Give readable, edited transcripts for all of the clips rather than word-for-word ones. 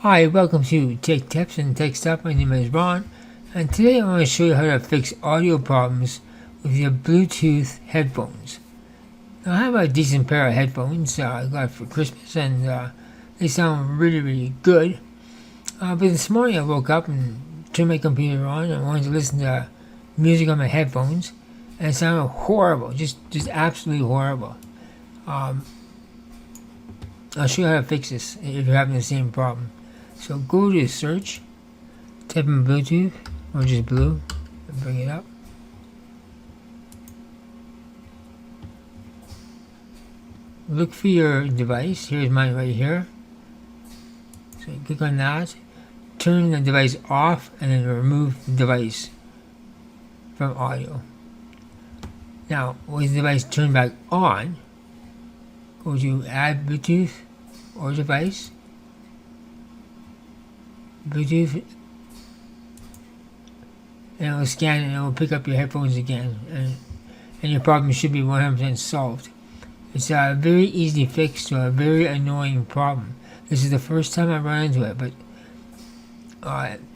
Hi, welcome to Tech Tips and Tech Stuff. My name is Ron, and today I want to show you how to fix audio problems with your Bluetooth headphones. Now, I have a decent pair of headphones I got for Christmas, and they sound really good. But this morning I woke up and turned my computer on and wanted to listen to music on my headphones, and it sounded horrible, just absolutely horrible. I'll show you how to fix this if you're having the same problem. So go to search, type in Bluetooth, or just blue, and bring it up. Look for your device. Here's mine right here. So you click on that, turn the device off, and then remove the device from audio. Now, with the device turned back on, go to add Bluetooth or device. Bluetooth, and it will scan and it will pick up your headphones again, and your problem should be 100% solved. It's a very easy fix to a very annoying problem. This is the first time I've run into it, but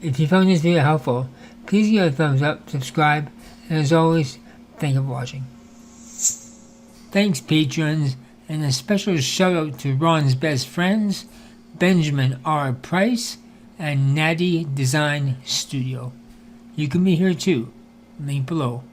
if you found this video helpful, please give it a thumbs up, subscribe, and as always, thank you for watching. Thanks, patrons, and a special shout out to Ron's best friends, Benjamin R. Price, and Natty Design Studio. You can be here too. Link below.